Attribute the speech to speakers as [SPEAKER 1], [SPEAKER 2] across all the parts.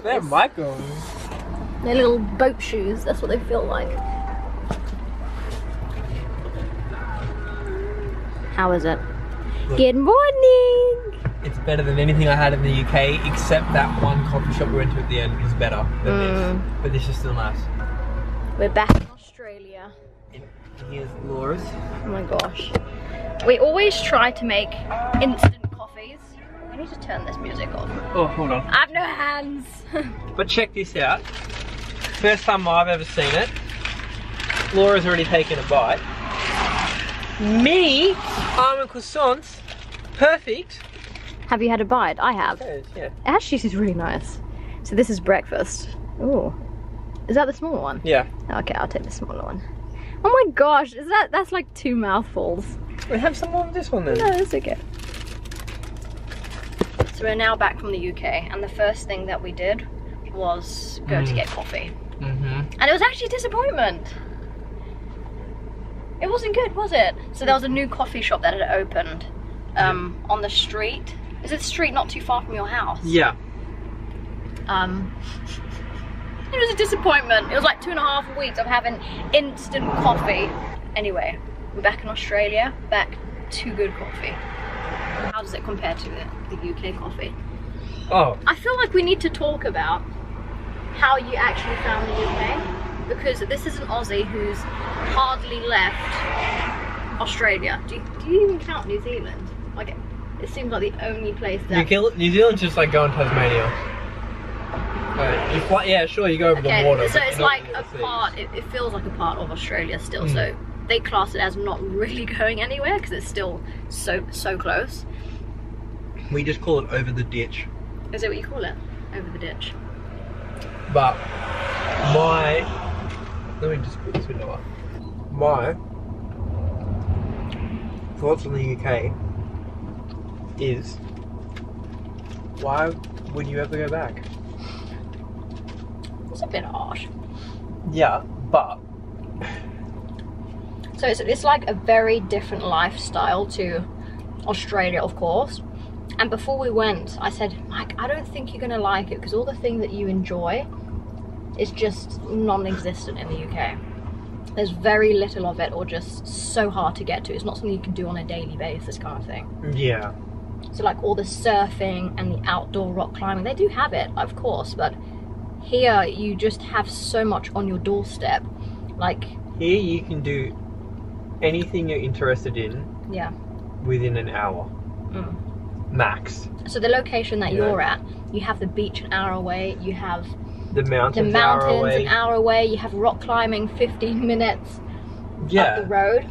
[SPEAKER 1] They're Michaels.
[SPEAKER 2] They're little boat shoes, that's what they feel like. How is it?
[SPEAKER 1] Look.
[SPEAKER 2] Good morning!
[SPEAKER 1] It's better than anything I had in the UK, except that one coffee shop we went to at the end is better than this. But this is still nice.
[SPEAKER 2] We're back in Australia.
[SPEAKER 1] And here's Laura's.
[SPEAKER 2] Oh my gosh. We always try to make instant coffees. I need to turn this music off.
[SPEAKER 1] Oh, hold on.
[SPEAKER 2] I have no hands.
[SPEAKER 1] But check this out. First time I've ever seen it. Laura's already taken a bite. Mini almond croissants. Perfect.
[SPEAKER 2] Have you had a bite? I have.
[SPEAKER 1] Yeah.
[SPEAKER 2] Actually, this is really nice. So this is breakfast. Ooh. Is that the smaller one?
[SPEAKER 1] Yeah.
[SPEAKER 2] Okay, I'll take the smaller one. Oh my gosh, that's like 2 mouthfuls.
[SPEAKER 1] We have some more of this one then.
[SPEAKER 2] No, it's okay. So we're now back from the UK, and the first thing that we did was go to get coffee. And it was actually a disappointment. It wasn't good, was it? So there was a new coffee shop that had opened on the street. Is it the street not too far from your house?
[SPEAKER 1] Yeah.
[SPEAKER 2] It was a disappointment. It was like 2.5 weeks of having instant coffee. Anyway, we're back in Australia, back to good coffee. How does it compare to the UK coffee?
[SPEAKER 1] Oh.
[SPEAKER 2] I feel like we need to talk about how you actually found the UK, because this is an Aussie who's hardly left Australia. Do you even count New Zealand? Like, it seems like the only place that...
[SPEAKER 1] New Zealand's just like going to Tasmania. Yeah, sure, you go over the water.
[SPEAKER 2] So it's like a part, it feels like a part of Australia still, so they class it as not really going anywhere because it's still so close.
[SPEAKER 1] We just call it over the ditch.
[SPEAKER 2] Is it what you call it? Over the ditch?
[SPEAKER 1] But let me just put this window up. My thoughts on the UK is, why would you ever go back?
[SPEAKER 2] It's a bit harsh.
[SPEAKER 1] Yeah, but...
[SPEAKER 2] So it's like a very different lifestyle to Australia, of course. And before we went, I said, Mike, I don't think you're gonna like it because all the things that you enjoy is just non-existent in the UK. There's very little of it, or just so hard to get to. It's not something you can do on a daily basis, kind of thing.
[SPEAKER 1] Yeah.
[SPEAKER 2] So like all the surfing and the outdoor rock climbing, they do have it, of course, but here you just have so much on your doorstep. Like
[SPEAKER 1] here you can do anything you're interested in.
[SPEAKER 2] Yeah.
[SPEAKER 1] Within an hour. Max.
[SPEAKER 2] So the location that you're at, you have the beach an hour away, you have
[SPEAKER 1] the mountains
[SPEAKER 2] an hour away, you have rock climbing 15 minutes up the road.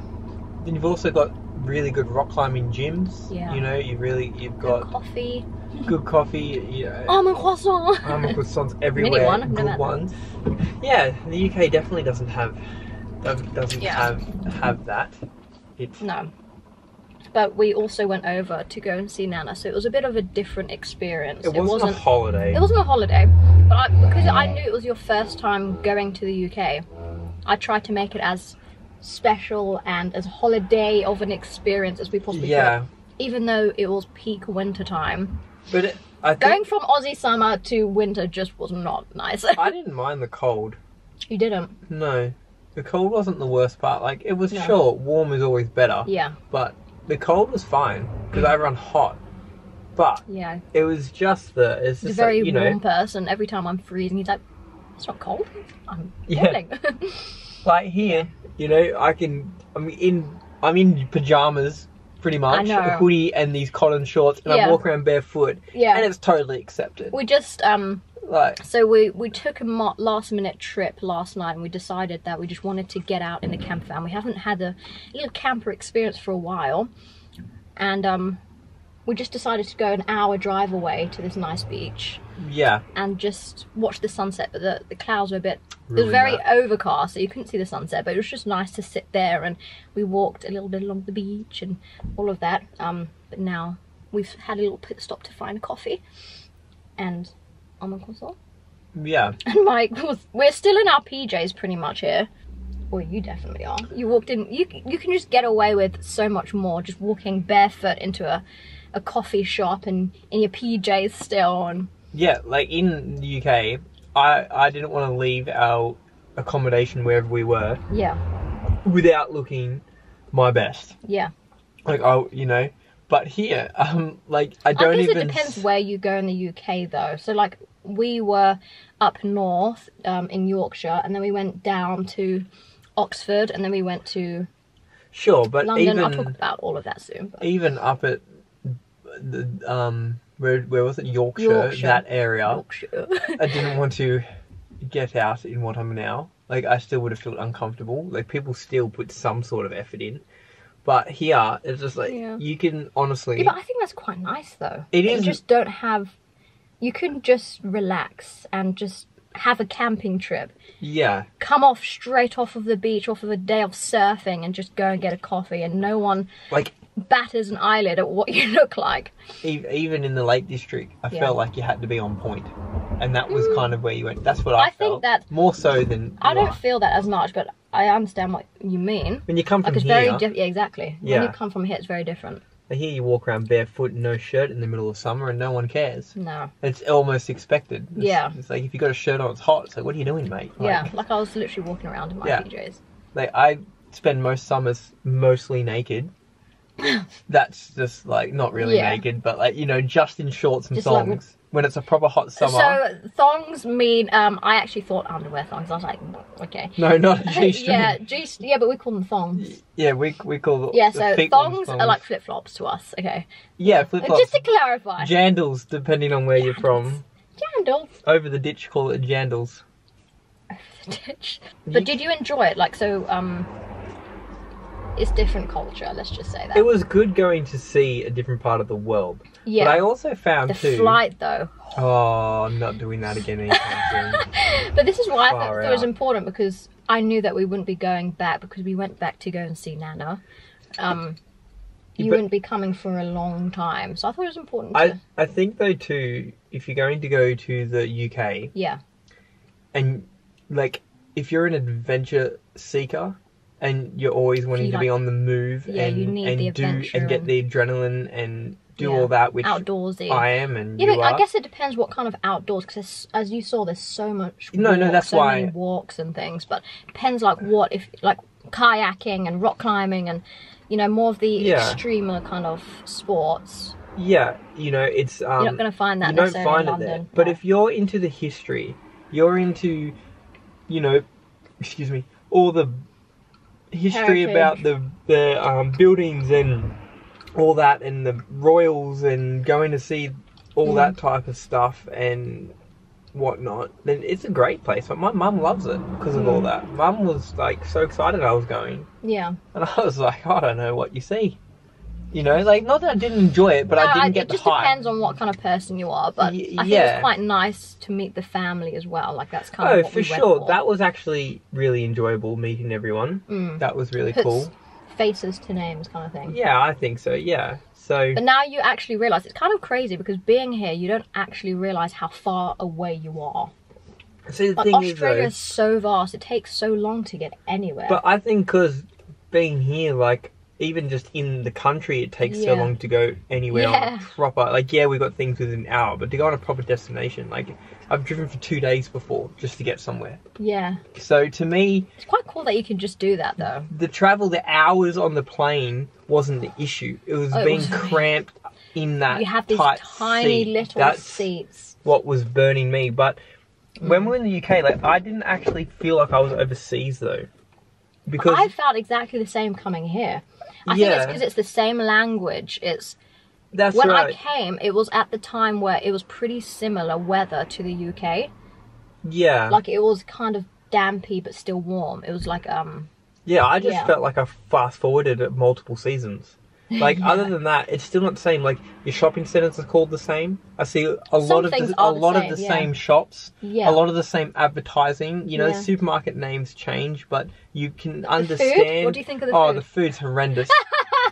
[SPEAKER 1] Then you've also got really good rock climbing gyms.
[SPEAKER 2] Yeah.
[SPEAKER 1] You know, you've got
[SPEAKER 2] coffee.
[SPEAKER 1] Good coffee, you know.
[SPEAKER 2] Almond croissant.
[SPEAKER 1] Almond croissants everywhere. Good ones. Yeah, the UK definitely doesn't have have that.
[SPEAKER 2] No. But we also went over to go and see Nana, so it was a bit of a different experience.
[SPEAKER 1] It wasn't a holiday.
[SPEAKER 2] It wasn't a holiday, but because I knew it was your first time going to the UK, I tried to make it as special and as holiday of an experience as we possibly could. Even though it was peak winter time.
[SPEAKER 1] But
[SPEAKER 2] going from Aussie summer to winter just was not nice.
[SPEAKER 1] I didn't mind the cold.
[SPEAKER 2] You didn't?
[SPEAKER 1] No. The cold wasn't the worst part. Like, it was short. Warm is always better.
[SPEAKER 2] Yeah.
[SPEAKER 1] But the cold was fine because I run hot. But it was just
[SPEAKER 2] it's a very warm person. Every time I'm freezing, he's like, "It's not cold. I'm boiling."
[SPEAKER 1] Like here, you know, I'm in pajamas pretty much, a hoodie and these cotton shorts, and I walk around barefoot. Yeah. And it's totally accepted.
[SPEAKER 2] We just so we took a last minute trip last night, and we decided that we just wanted to get out in a camper van. We haven't had a little camper experience for a while, and we just decided to go an hour drive away to this nice beach. Yeah. And just watch the sunset, but the clouds were a bit... It was very overcast, so you couldn't see the sunset, but it was just nice to sit there, and we walked a little bit along the beach and all of that. But now we've had a little pit stop to find coffee and almond croissant. Yeah. And Mike we're still in our PJs pretty much here. Well, you definitely are. You walked in, you can just get away with so much more just walking barefoot into a coffee shop and in your PJs still, and
[SPEAKER 1] Yeah, like in the UK, I didn't want to leave our accommodation wherever we were.
[SPEAKER 2] Yeah.
[SPEAKER 1] Without looking my best.
[SPEAKER 2] Yeah.
[SPEAKER 1] Like, you know, but here, like, I guess
[SPEAKER 2] it depends where you go in the UK, though. So, like, we were up north in Yorkshire, and then we went down to Oxford, and then we went to
[SPEAKER 1] but
[SPEAKER 2] London. I'll talk about all of that soon. But.
[SPEAKER 1] Even up at the where was it? Yorkshire, that area.
[SPEAKER 2] Yorkshire.
[SPEAKER 1] I didn't want to get out in what I'm in now. Like, I still would have felt uncomfortable. Like, people still put some sort of effort in. But here, it's just like, you can honestly...
[SPEAKER 2] Yeah, but I think that's quite nice, though.
[SPEAKER 1] It is.
[SPEAKER 2] You just don't have... You can just relax and just have a camping trip.
[SPEAKER 1] Yeah.
[SPEAKER 2] Come off straight off of the beach, off of a day of surfing, and just go and get a coffee, and no one... Like... batters an eyelid at what you look like.
[SPEAKER 1] Even in the Lake District, I felt like you had to be on point. And that was kind of where you went. That's what I felt.
[SPEAKER 2] Think that...
[SPEAKER 1] More so than...
[SPEAKER 2] I don't feel that as much, but I understand what you mean.
[SPEAKER 1] When you come from here...
[SPEAKER 2] yeah, exactly. Yeah. When you come from here, it's very different.
[SPEAKER 1] Here you walk around barefoot and no shirt in the middle of summer and no one cares.
[SPEAKER 2] No.
[SPEAKER 1] It's almost expected. It's like, if you got a shirt on, it's hot. It's like, what are you doing, mate?
[SPEAKER 2] Like I was literally walking around in my PJs.
[SPEAKER 1] Like, I spend most summers mostly naked. That's just like not really naked, but like, you know, just in shorts and just thongs like, when it's a proper hot summer.
[SPEAKER 2] So thongs mean I actually thought underwear thongs. I was like, okay.
[SPEAKER 1] No, not a G-string.
[SPEAKER 2] yeah, but we call them thongs.
[SPEAKER 1] Yeah, we call
[SPEAKER 2] the so thongs are like flip flops to us. Okay.
[SPEAKER 1] Yeah, flip flops.
[SPEAKER 2] Just to clarify.
[SPEAKER 1] Jandals, depending on where you're from.
[SPEAKER 2] Jandals.
[SPEAKER 1] Over the ditch, call it jandals.
[SPEAKER 2] Over the ditch. But did you enjoy it? Like, so it's different culture, let's just say that.
[SPEAKER 1] It was good going to see a different part of the world. Yeah. But I also found
[SPEAKER 2] the flight, though.
[SPEAKER 1] Oh, I'm not doing that again anytime soon.
[SPEAKER 2] But this is why I thought it was important, because I knew that we wouldn't be going back, because we went back to go and see Nana. You wouldn't be coming for a long time, so I thought it was important to...
[SPEAKER 1] I think, though, too, if you're going to go to the UK...
[SPEAKER 2] Yeah.
[SPEAKER 1] And, like, if you're an adventure seeker... And you're always wanting to be on the move and get the adrenaline and do all that, which
[SPEAKER 2] outdoorsy.
[SPEAKER 1] I am and
[SPEAKER 2] you I guess it depends what kind of outdoors, because as you saw, there's so much many walks and things, but it depends like what, if like kayaking and rock climbing and, you know, more of the extremer kind of sports.
[SPEAKER 1] Yeah, you know, it's
[SPEAKER 2] you're not going to find that necessarily in London. There.
[SPEAKER 1] But if you're into the history, you're into, you know, excuse me, all the history about the buildings and all that, and the royals, and going to see all that type of stuff and whatnot, then it's a great place. But my mum loves it because of all that. Mum was like so excited I was going.
[SPEAKER 2] Yeah.
[SPEAKER 1] And I was like, I don't know what you see. You know, like, not that I didn't enjoy it, but I didn't get the hype.
[SPEAKER 2] It just depends on what kind of person you are, but I think it was quite nice to meet the family as well. Like, that's kind of what we went for.
[SPEAKER 1] That was actually really enjoyable, meeting everyone. That was really cool.
[SPEAKER 2] Faces to names kind of thing.
[SPEAKER 1] Yeah, I think so, yeah. So,
[SPEAKER 2] but now you actually realise, it's kind of crazy, because being here, you don't actually realise how far away you are.
[SPEAKER 1] See, the thing
[SPEAKER 2] Australia is so vast, it takes so long to get anywhere.
[SPEAKER 1] But I think because being here, like, even just in the country, it takes so long to go anywhere on a proper... Like, we got things within an hour, but to go on a proper destination, like, I've driven for 2 days before just to get somewhere.
[SPEAKER 2] Yeah.
[SPEAKER 1] So, to me... It's
[SPEAKER 2] quite cool that you can just do that, though.
[SPEAKER 1] The travel, the hours on the plane wasn't the issue. It was being cramped in that
[SPEAKER 2] You have these tiny little seats.
[SPEAKER 1] What was burning me. But when we were in the UK, like, I didn't actually feel like I was overseas, though. Because
[SPEAKER 2] I felt exactly the same coming here. I think it's because it's the same language. When I came, it was at the time where it was pretty similar weather to the UK.
[SPEAKER 1] Yeah.
[SPEAKER 2] Like, it was kind of dampy but still warm. It was like
[SPEAKER 1] Yeah, I just felt like I fast forwarded at multiple seasons. Like, other than that, it's still not the same. Like, your shopping centres are called the same. I see a lot of the same shops. Yeah. A lot of the same advertising. You know, supermarket names change, but you can understand.
[SPEAKER 2] Food? What do you think of the food?
[SPEAKER 1] Oh, the food's horrendous.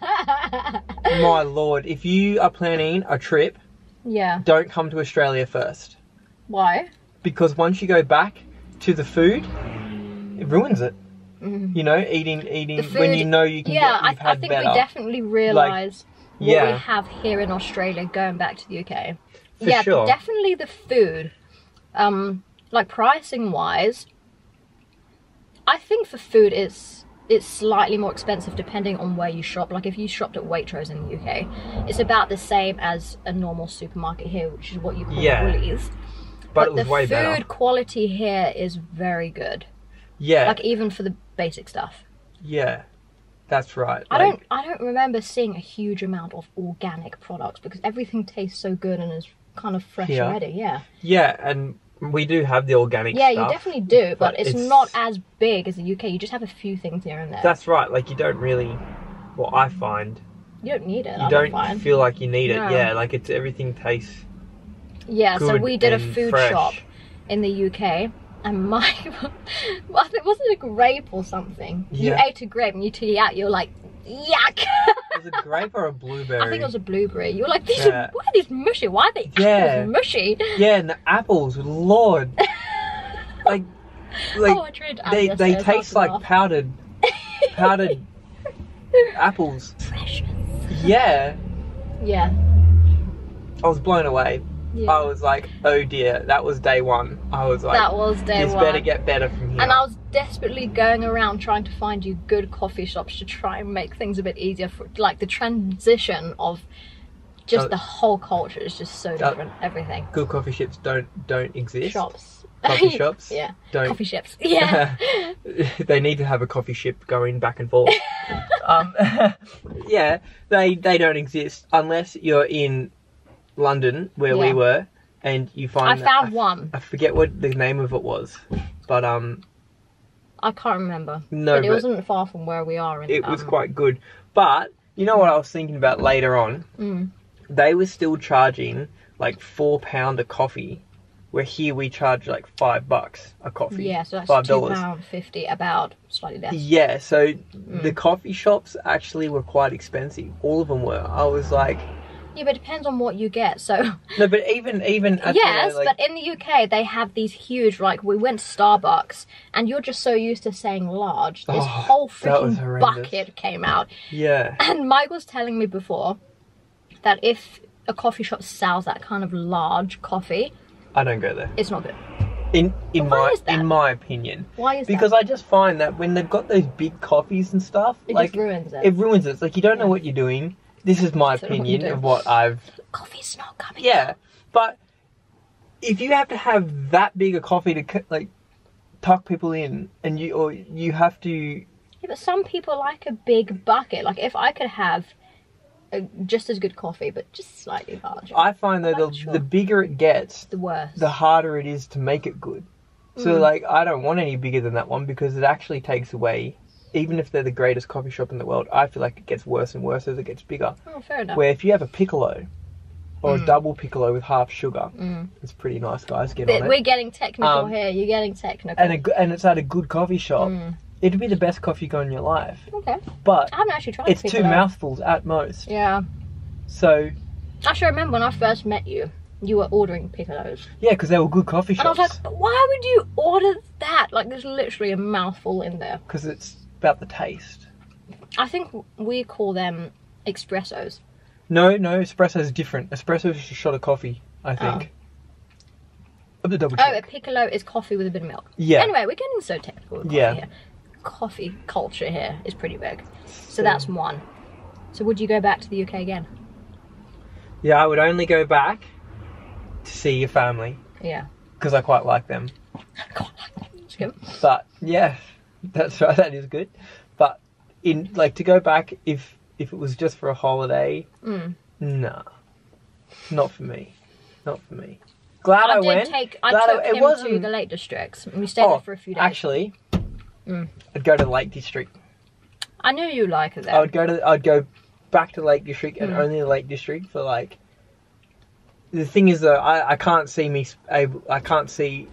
[SPEAKER 1] My lord, if you are planning a trip, don't come to Australia first.
[SPEAKER 2] Why?
[SPEAKER 1] Because once you go back to the food, it ruins it. You know, eating food, when you know you can get, I think better.
[SPEAKER 2] We definitely realise what we have here in Australia going back to the UK. yeah,
[SPEAKER 1] sure.
[SPEAKER 2] Definitely the food. Like pricing wise, I think for food it's slightly more expensive depending on where you shop. Like if you shopped at Waitrose in the UK, it's about the same as a normal supermarket here, which is what you call Woolies.
[SPEAKER 1] But it was way better.
[SPEAKER 2] The food quality here is very good.
[SPEAKER 1] Yeah.
[SPEAKER 2] Like even for the basic stuff.
[SPEAKER 1] Yeah. That's right.
[SPEAKER 2] I don't remember seeing a huge amount of organic products because everything tastes so good and is kind of fresh already. Yeah.
[SPEAKER 1] Yeah, and we do have the organic stuff.
[SPEAKER 2] Yeah, you definitely do, but it's not as big as the UK. You just have a few things here and there.
[SPEAKER 1] That's right. Like you don't really, well, I find.
[SPEAKER 2] You don't need it.
[SPEAKER 1] You don't feel like you need it. No. Yeah, like everything tastes.
[SPEAKER 2] Yeah,
[SPEAKER 1] good
[SPEAKER 2] so we did a food
[SPEAKER 1] fresh.
[SPEAKER 2] shop in the UK. And well, it wasn't a grape or something. Yeah. You ate a grape and you took it out. You were like, yuck.
[SPEAKER 1] Was it a grape or a blueberry?
[SPEAKER 2] I think it was a blueberry. You were like, why are these mushy? Why are they apples mushy?
[SPEAKER 1] Yeah, and the apples, Lord. like
[SPEAKER 2] oh, I tried to
[SPEAKER 1] they taste like powdered apples.
[SPEAKER 2] Precious.
[SPEAKER 1] Yeah.
[SPEAKER 2] Yeah.
[SPEAKER 1] I was blown away. Yeah. I was like, oh dear, that was day one. I was like,
[SPEAKER 2] that was day
[SPEAKER 1] this
[SPEAKER 2] one.
[SPEAKER 1] Better get better from here.
[SPEAKER 2] And I was desperately going around trying to find you good coffee shops to try and make things a bit easier for like the transition of just the whole culture is just so different. Everything.
[SPEAKER 1] Good coffee shops don't exist.
[SPEAKER 2] Shops.
[SPEAKER 1] Coffee shops.
[SPEAKER 2] Yeah.
[SPEAKER 1] Don't.
[SPEAKER 2] Coffee shops. Yeah.
[SPEAKER 1] They need to have a coffee shop going back and forth. Yeah, they don't exist unless you're in London, where we were, and you find.
[SPEAKER 2] I found one.
[SPEAKER 1] I forget what the name of it was, but
[SPEAKER 2] I can't remember.
[SPEAKER 1] No,
[SPEAKER 2] but it wasn't far from where we are.
[SPEAKER 1] It was quite good, but you know what I was thinking about later on? They were still charging like £4 a coffee, where here we charge like $5 a coffee.
[SPEAKER 2] Yeah, so that's £2.50, about slightly less.
[SPEAKER 1] Yeah, so the coffee shops actually were quite expensive. All of them were. I was like.
[SPEAKER 2] Yeah, but it depends on what you get, so...
[SPEAKER 1] No, but even...
[SPEAKER 2] Yes, but in the UK, they have these huge, like, we went to Starbucks, and you're just so used to saying large. This whole freaking bucket came out.
[SPEAKER 1] Yeah.
[SPEAKER 2] And Mike was telling me before that if a coffee shop sells that kind of large coffee...
[SPEAKER 1] I don't go there.
[SPEAKER 2] It's not good.
[SPEAKER 1] In my opinion.
[SPEAKER 2] Why is that?
[SPEAKER 1] Because I just find that when they've got those big coffees and stuff...
[SPEAKER 2] It
[SPEAKER 1] like,
[SPEAKER 2] just ruins it.
[SPEAKER 1] It ruins it. It's like, you don't know what you're doing. This is my opinion of what I've...
[SPEAKER 2] Coffee's not coming.
[SPEAKER 1] Yeah, but if you have to have that big a coffee to like tuck people in, and you have to...
[SPEAKER 2] Yeah, but some people like a big bucket. Like if I could have just as good coffee, but just slightly larger.
[SPEAKER 1] I find that the bigger it gets,
[SPEAKER 2] the worse.
[SPEAKER 1] The harder it is to make it good. So like, I don't want any bigger than that one because it actually takes away. Even if they're the greatest coffee shop in the world, I feel like it gets worse and worse as it gets bigger.
[SPEAKER 2] Oh, fair enough.
[SPEAKER 1] Where if you have a piccolo, or a double piccolo with half sugar, it's pretty nice, guys. Get on it.
[SPEAKER 2] We're getting technical here. You're getting technical.
[SPEAKER 1] And it's at a good coffee shop. It'd be the best coffee you got in your life.
[SPEAKER 2] Okay.
[SPEAKER 1] But
[SPEAKER 2] I haven't actually tried
[SPEAKER 1] it's
[SPEAKER 2] piccolo.
[SPEAKER 1] 2 mouthfuls at most.
[SPEAKER 2] Yeah.
[SPEAKER 1] So...
[SPEAKER 2] Actually, I remember when I first met you, you were ordering piccolos.
[SPEAKER 1] Yeah, because they were good coffee shops.
[SPEAKER 2] And I was like, why would you order that? Like, there's literally a mouthful in there.
[SPEAKER 1] Because it's about the taste.
[SPEAKER 2] I think we call them espressos.
[SPEAKER 1] No, espresso is different. Espresso is just a shot of coffee, I think. I'm the double check.
[SPEAKER 2] Oh, a piccolo is coffee with a bit of milk.
[SPEAKER 1] Yeah.
[SPEAKER 2] Anyway, we're getting so technical with coffee here. Coffee culture here is pretty big. So that's one. So would you go back to the UK again?
[SPEAKER 1] Yeah, I would only go back to see your family.
[SPEAKER 2] Yeah.
[SPEAKER 1] Because I quite like them.
[SPEAKER 2] That's good.
[SPEAKER 1] But yeah, that's right. That is good. But to go back if it was just for a holiday, nah, not for me. Not for me. Glad I went.
[SPEAKER 2] I took him to the Lake Districts. And we stayed there for a few days.
[SPEAKER 1] Actually, I'd go to the Lake District.
[SPEAKER 2] I knew you like it there.
[SPEAKER 1] I'd go back to Lake District and only the Lake District for like. The thing is though, I can't see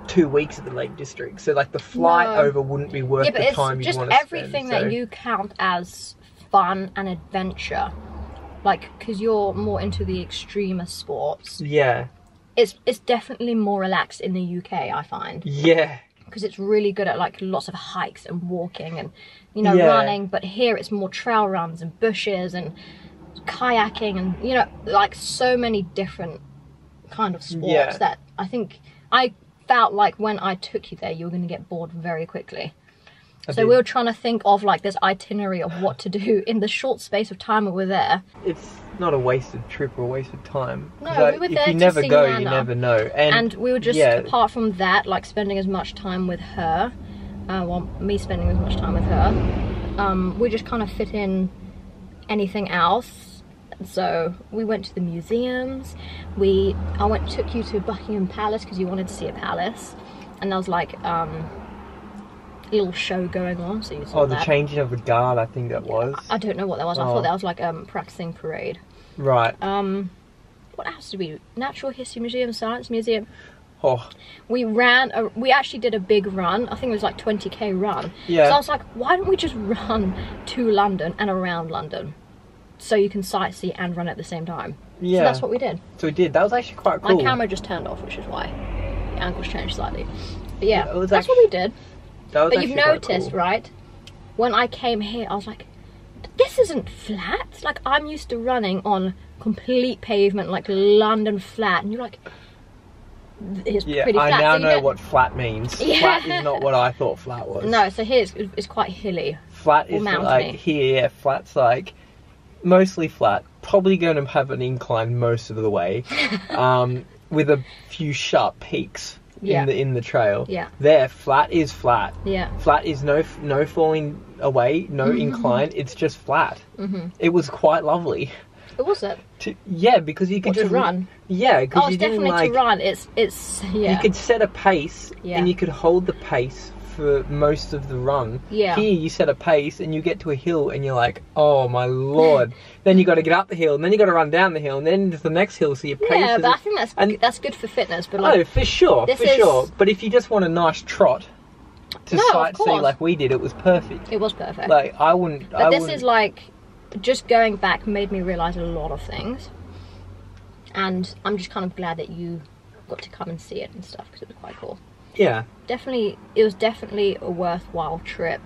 [SPEAKER 1] 2 weeks at the Lake District, so like the flight over wouldn't be worth the time you want to spend.
[SPEAKER 2] Just everything that you count as fun and adventure, like because you're more into the extremer sports.
[SPEAKER 1] Yeah.
[SPEAKER 2] It's definitely more relaxed in the UK, I find.
[SPEAKER 1] Yeah.
[SPEAKER 2] Because it's really good at like lots of hikes and walking and running, but here it's more trail runs and bushes and kayaking, and you know, like so many different kind of sports that I think I felt like when I took you there, you were going to get bored very quickly. So we were trying to think of like this itinerary of what to do in the short space of time we were there.
[SPEAKER 1] It's not a wasted trip or a wasted time.
[SPEAKER 2] No, we were there
[SPEAKER 1] if you never go, you never know. And
[SPEAKER 2] we were just, apart from that, like spending as much time with her, well, me spending as much time with her, we just kind of fit in anything else. So we went to the museums. I took you to Buckingham Palace because you wanted to see a palace, and there was like little show going on, so you saw
[SPEAKER 1] the changing of the guard, I think that was.
[SPEAKER 2] I don't know what that was. I thought that was like practicing parade.
[SPEAKER 1] Right.
[SPEAKER 2] What else did we do? Natural History Museum, Science Museum.
[SPEAKER 1] Oh.
[SPEAKER 2] We actually did a big run. I think it was like 20k run.
[SPEAKER 1] Yeah.
[SPEAKER 2] So I was like, why don't we just run to London and around London, so you can sightsee and run at the same time?
[SPEAKER 1] Yeah.
[SPEAKER 2] So that's what we did.
[SPEAKER 1] So we did. That was actually quite cool.
[SPEAKER 2] My camera just turned off, which is why the angle's changed slightly. But yeah, that's what we did. But you've noticed, right? When I came here, I was like, this isn't flat. Like, I'm used to running on complete pavement, like London flat. And you're like, it's pretty flat.
[SPEAKER 1] I now know what flat means. Yeah. Flat is not what I thought flat was.
[SPEAKER 2] No, so here it's quite hilly.
[SPEAKER 1] Flat is like here, flat's like mostly flat. Probably going to have an incline most of the way, with a few sharp peaks. In the trail.
[SPEAKER 2] Yeah.
[SPEAKER 1] There, flat is flat.
[SPEAKER 2] Yeah.
[SPEAKER 1] Flat is no falling away, no incline. It's just flat. It was quite lovely.
[SPEAKER 2] Was it?
[SPEAKER 1] Because you could
[SPEAKER 2] just run.
[SPEAKER 1] Yeah, because you
[SPEAKER 2] didn't
[SPEAKER 1] definitely
[SPEAKER 2] to run. It's
[SPEAKER 1] You could set a pace, and you could hold the pace for most of the run.
[SPEAKER 2] Yeah.
[SPEAKER 1] Here you set a pace and you get to a hill and you're like, oh my lord. Then you got to get up the hill and then you got to run down the hill and then there's the next hill, so your pace
[SPEAKER 2] but I think that's good for fitness. But like,
[SPEAKER 1] for sure. But if you just want a nice trot to sightsee like we did, it was perfect.
[SPEAKER 2] It was perfect.
[SPEAKER 1] Like I wouldn't.
[SPEAKER 2] But this is like, just going back made me realise a lot of things, and I'm just kind of glad that you got to come and see it and stuff, because it was quite cool.
[SPEAKER 1] Yeah.
[SPEAKER 2] It was definitely a worthwhile trip,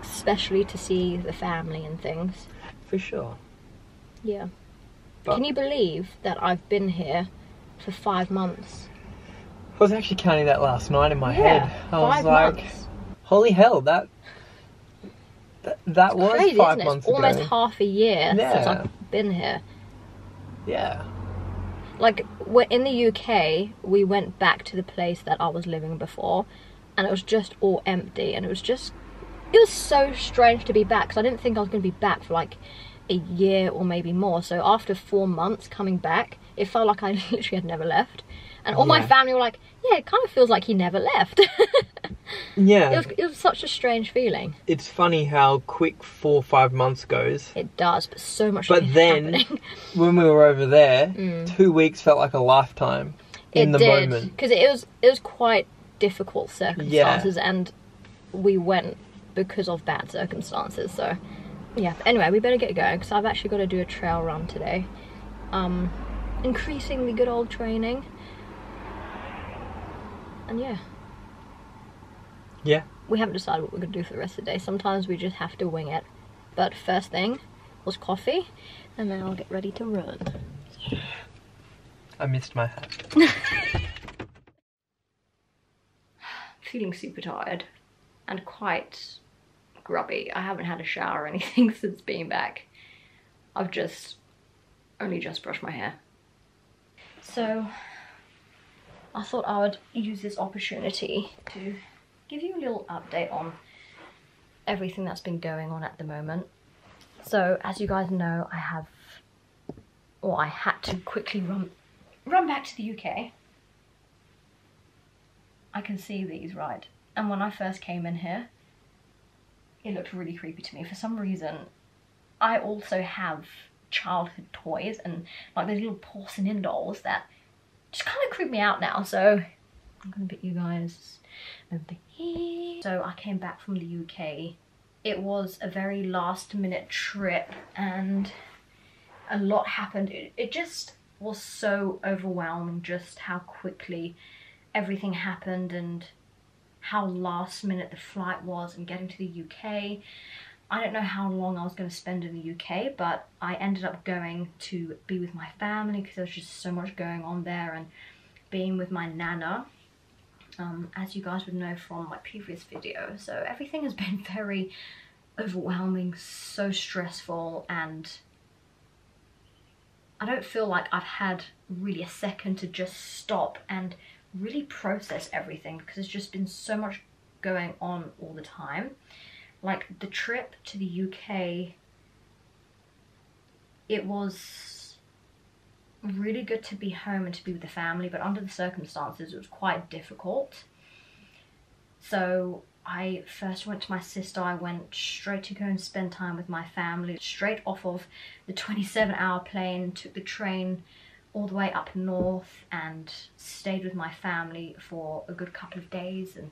[SPEAKER 2] especially to see the family and things.
[SPEAKER 1] For sure.
[SPEAKER 2] Yeah. But can you believe that I've been here for 5 months?
[SPEAKER 1] I was actually counting that last night in my head. I was
[SPEAKER 2] 5
[SPEAKER 1] like,
[SPEAKER 2] months.
[SPEAKER 1] Holy hell, that was
[SPEAKER 2] crazy,
[SPEAKER 1] 5 months ago.
[SPEAKER 2] Almost half a year since I've been here.
[SPEAKER 1] Yeah.
[SPEAKER 2] Like, in the UK, we went back to the place that I was living before, and it was just all empty, and it was so strange to be back, because I didn't think I was going to be back for like a year or maybe more. So after 4 months coming back, it felt like I literally had never left, and all my family were like, yeah, it kind of feels like he never left.
[SPEAKER 1] Yeah.
[SPEAKER 2] It was such a strange feeling.
[SPEAKER 1] It's funny how quick 4 or 5 months goes.
[SPEAKER 2] It does, but so much
[SPEAKER 1] But then, when we were over there, 2 weeks felt like a lifetime in the moment.
[SPEAKER 2] Because it was quite difficult circumstances, and we went because of bad circumstances. So, yeah. But anyway, we better get going, because I've actually got to do a trail run today. Increasing the good old training. And yeah.
[SPEAKER 1] Yeah.
[SPEAKER 2] We haven't decided what we're going to do for the rest of the day. Sometimes we just have to wing it. But first thing was coffee, and then I'll get ready to run.
[SPEAKER 1] I missed my hat.
[SPEAKER 2] Feeling super tired and quite grubby. I haven't had a shower or anything since being back. I've only just brushed my hair. So I thought I would use this opportunity to give you a little update on everything that's been going on at the moment. So as you guys know, I had to quickly run back to the UK. I can see these, right? And when I first came in here, it looked really creepy to me. For some reason, I also have childhood toys and like those little porcelain dolls that just kind of creep me out now. So I'm gonna put you guys over here. So I came back from the UK. It was a very last minute trip and a lot happened. It just was so overwhelming just how quickly everything happened and how last minute the flight was and getting to the UK. I don't know how long I was going to spend in the UK, but I ended up going to be with my family because there was just so much going on there, and being with my nana, as you guys would know from my previous video. So everything has been very overwhelming, so stressful, and I don't feel like I've had really a second to just stop and really process everything, because there's just been so much going on all the time. Like the trip to the UK, it was really good to be home and to be with the family, but under the circumstances it was quite difficult. So I first went to my sister. I went straight to go and spend time with my family, straight off of the 27-hour plane, took the train all the way up north and stayed with my family for a good couple of days, and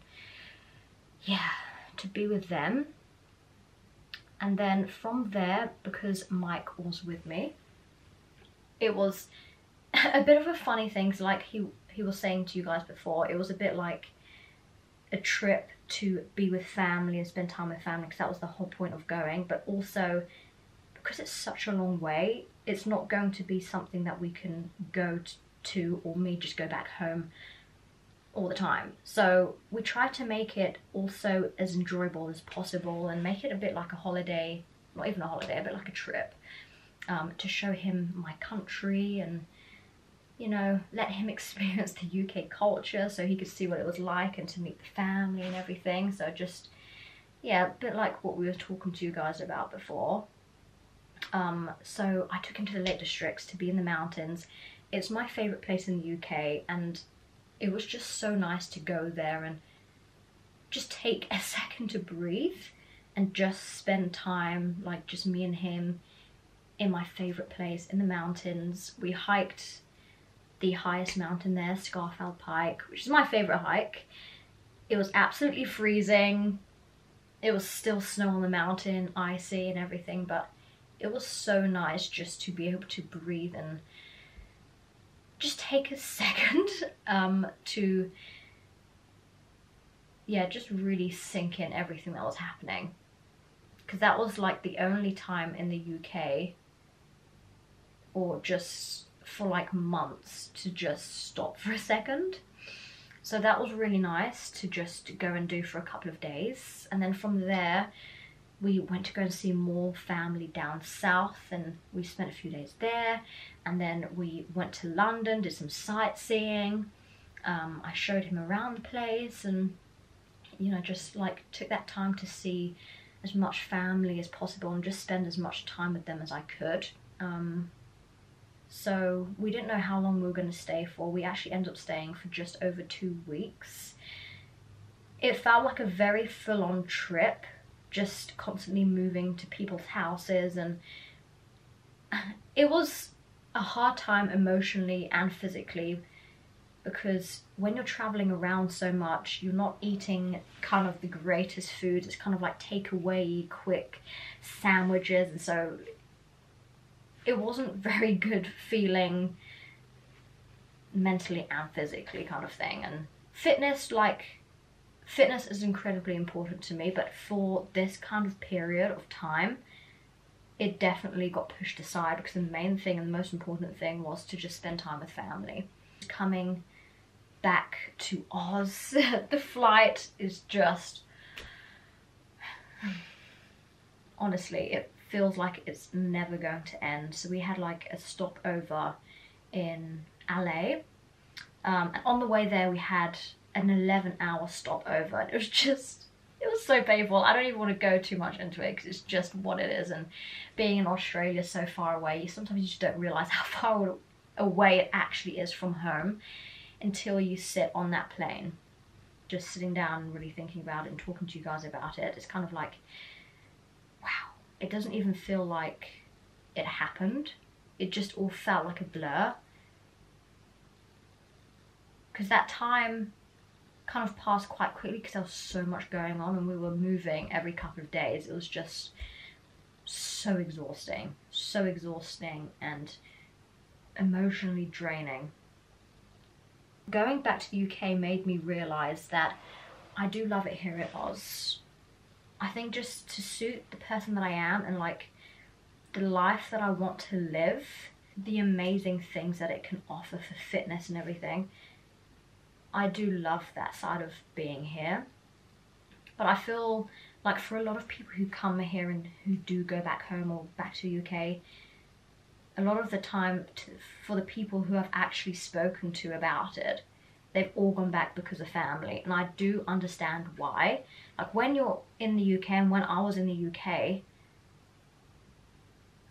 [SPEAKER 2] yeah, to be with them. And then from there, because Mike was with me, it was a bit of a funny thing. So like he was saying to you guys before, it was a bit like a trip to be with family and spend time with family, because that was the whole point of going. But also, because it's such a long way, it's not going to be something that we can go to, or me just go back home all the time. So we try to make it also as enjoyable as possible and make it a bit like a holiday, not even a holiday, a bit like a trip, to show him my country and, you know, let him experience the UK culture so he could see what it was like, and to meet the family and everything. So just, yeah, a bit like what we were talking to you guys about before. So I took him to the Lake Districts to be in the mountains. It's my favourite place in the UK, and it was just so nice to go there and just take a second to breathe and just spend time, like just me and him, in my favourite place in the mountains. We hiked the highest mountain there, Scafell Pike, which is my favourite hike. It was absolutely freezing. It was still snow on the mountain, icy and everything, but it was so nice just to be able to breathe and just take a second to, yeah, just really sink in everything that was happening. Because that was like the only time in the UK, or just for like months, to just stop for a second. So that was really nice to just go and do for a couple of days. And then from there, we went to go and see more family down south, and we spent a few days there. And then we went to London, did some sightseeing. I showed him around the place, and, you know, just like took that time to see as much family as possible and just spend as much time with them as I could. So we didn't know how long we were going to stay for. We actually ended up staying for just over 2 weeks. It felt like a very full-on trip, just constantly moving to people's houses, and it was a hard time emotionally and physically, because when you're traveling around so much, you're not eating kind of the greatest food. It's kind of like takeaway, quick sandwiches, and so it wasn't very good feeling mentally and physically, kind of thing. And fitness is incredibly important to me, but for this kind of period of time, it definitely got pushed aside, because the main thing and the most important thing was to just spend time with family. Coming back to Oz, the flight is just, honestly, it feels like it's never going to end. So we had like a stopover in LA, and on the way there we had an 11-hour stopover, and it was so painful. I don't even want to go too much into it, because it's just what it is. And being in Australia so far away, sometimes you just don't realise how far away it actually is from home until you sit on that plane, just sitting down and really thinking about it and talking to you guys about it. It's kind of like, wow, it doesn't even feel like it happened. It just all felt like a blur, because that time kind of passed quite quickly, because there was so much going on and we were moving every couple of days. It was just so exhausting and emotionally draining. Going back to the UK made me realise that I do love it here at Oz. I think just to suit the person that I am and like the life that I want to live, the amazing things that it can offer for fitness and everything, I do love that side of being here. But I feel like for a lot of people who come here and who do go back home or back to UK, a lot of the time, for the people who I've actually spoken to about it, they've all gone back because of family. And I do understand why. Like when you're in the UK and when I was in the UK,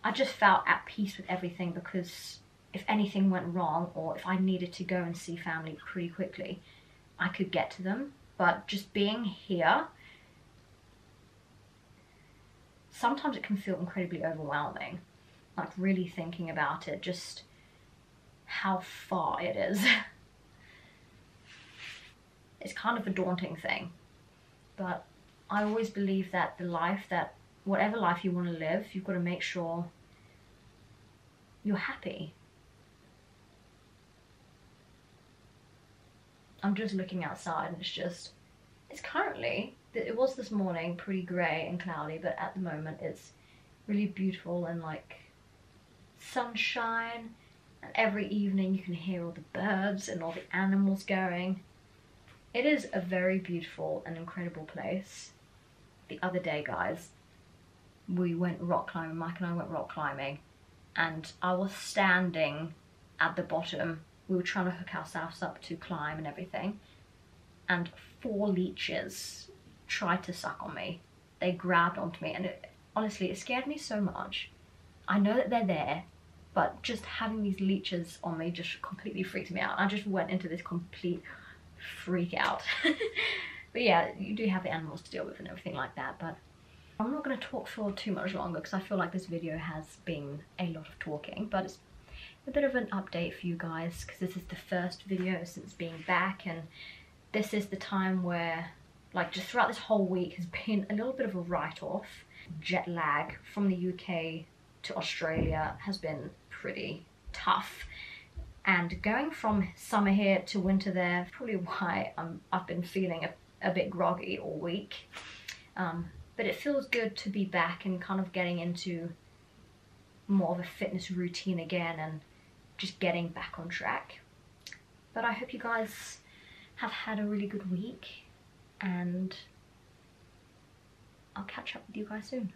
[SPEAKER 2] I just felt at peace with everything, because if anything went wrong or if I needed to go and see family pretty quickly, I could get to them. But just being here, sometimes it can feel incredibly overwhelming. Like really thinking about it, just how far it is. It's kind of a daunting thing. But I always believe that whatever life you want to live, you've got to make sure you're happy. I'm just looking outside and it's currently, it was this morning pretty grey and cloudy, but at the moment it's really beautiful and like sunshine, and every evening you can hear all the birds and all the animals going. It is a very beautiful and incredible place. The other day, guys, we went rock climbing. Mike and I went rock climbing, and I was standing at the bottom. We were trying to hook ourselves up to climb and everything, and 4 leeches tried to suck on me. They grabbed onto me, and honestly, it scared me so much. I know that they're there, but just having these leeches on me just completely freaked me out. I just went into this complete freak out. But yeah, you do have the animals to deal with and everything like that, but I'm not going to talk for too much longer because I feel like this video has been a lot of talking, but it's a bit of an update for you guys because this is the first video since being back, and this is the time where, like, just throughout this whole week has been a little bit of a write-off. Jet lag from the UK to Australia has been pretty tough, and going from summer here to winter there, probably why I've been feeling a bit groggy all week. But it feels good to be back and kind of getting into more of a fitness routine again and just getting back on track. But I hope you guys have had a really good week, and I'll catch up with you guys soon.